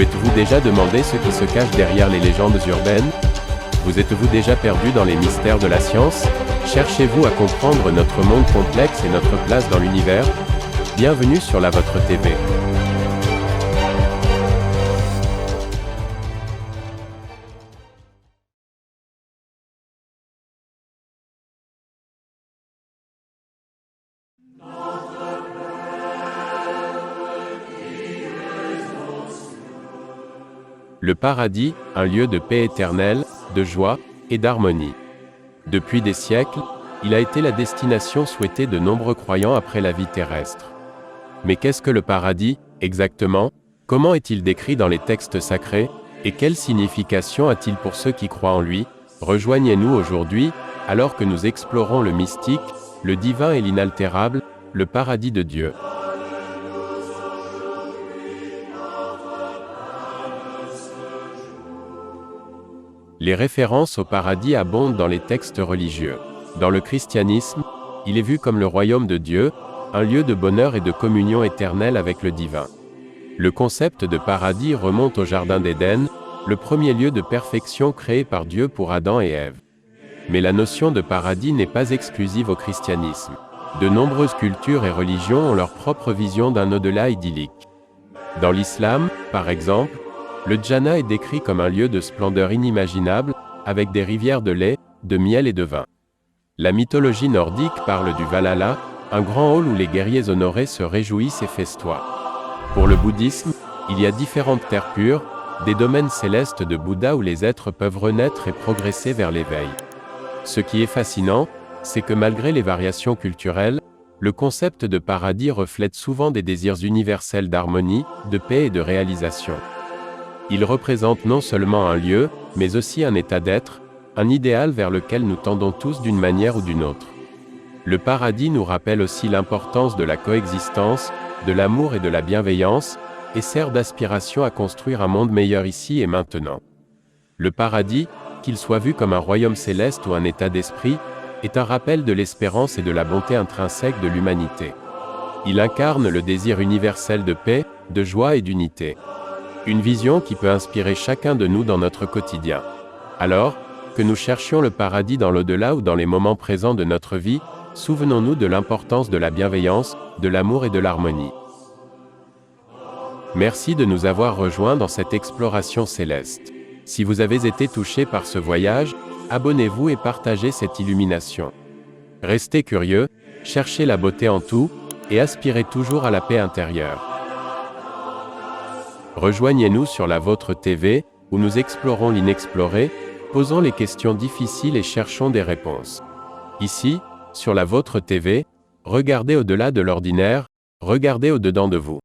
Vous êtes-vous déjà demandé ce qui se cache derrière les légendes urbaines? Vous êtes-vous déjà perdu dans les mystères de la science? Cherchez-vous à comprendre notre monde complexe et notre place dans l'univers? Bienvenue sur la Vôtre TV. Le paradis, un lieu de paix éternelle, de joie et d'harmonie. Depuis des siècles, il a été la destination souhaitée de nombreux croyants après la vie terrestre. Mais qu'est-ce que le paradis, exactement? Comment est-il décrit dans les textes sacrés? Et quelle signification a-t-il pour ceux qui croient en lui? Rejoignez-nous aujourd'hui, alors que nous explorons le mystique, le divin et l'inaltérable, le paradis de Dieu. Les références au paradis abondent dans les textes religieux. Dans le christianisme, il est vu comme le royaume de Dieu, un lieu de bonheur et de communion éternelle avec le divin. Le concept de paradis remonte au Jardin d'Éden, le premier lieu de perfection créé par Dieu pour Adam et Ève. Mais la notion de paradis n'est pas exclusive au christianisme. De nombreuses cultures et religions ont leur propre vision d'un au-delà idyllique. Dans l'islam, par exemple, le Jannah est décrit comme un lieu de splendeur inimaginable, avec des rivières de lait, de miel et de vin. La mythologie nordique parle du Valhalla, un grand hall où les guerriers honorés se réjouissent et festoient. Pour le bouddhisme, il y a différentes terres pures, des domaines célestes de Bouddha où les êtres peuvent renaître et progresser vers l'éveil. Ce qui est fascinant, c'est que malgré les variations culturelles, le concept de paradis reflète souvent des désirs universels d'harmonie, de paix et de réalisation. Il représente non seulement un lieu, mais aussi un état d'être, un idéal vers lequel nous tendons tous d'une manière ou d'une autre. Le paradis nous rappelle aussi l'importance de la coexistence, de l'amour et de la bienveillance, et sert d'aspiration à construire un monde meilleur ici et maintenant. Le paradis, qu'il soit vu comme un royaume céleste ou un état d'esprit, est un rappel de l'espérance et de la bonté intrinsèque de l'humanité. Il incarne le désir universel de paix, de joie et d'unité. Une vision qui peut inspirer chacun de nous dans notre quotidien. Alors, que nous cherchions le paradis dans l'au-delà ou dans les moments présents de notre vie, souvenons-nous de l'importance de la bienveillance, de l'amour et de l'harmonie. Merci de nous avoir rejoints dans cette exploration céleste. Si vous avez été touché par ce voyage, abonnez-vous et partagez cette illumination. Restez curieux, cherchez la beauté en tout, et aspirez toujours à la paix intérieure. Rejoignez-nous sur la Vôtre TV, où nous explorons l'inexploré, posons les questions difficiles et cherchons des réponses. Ici, sur la Vôtre TV, regardez au-delà de l'ordinaire, regardez au-dedans de vous.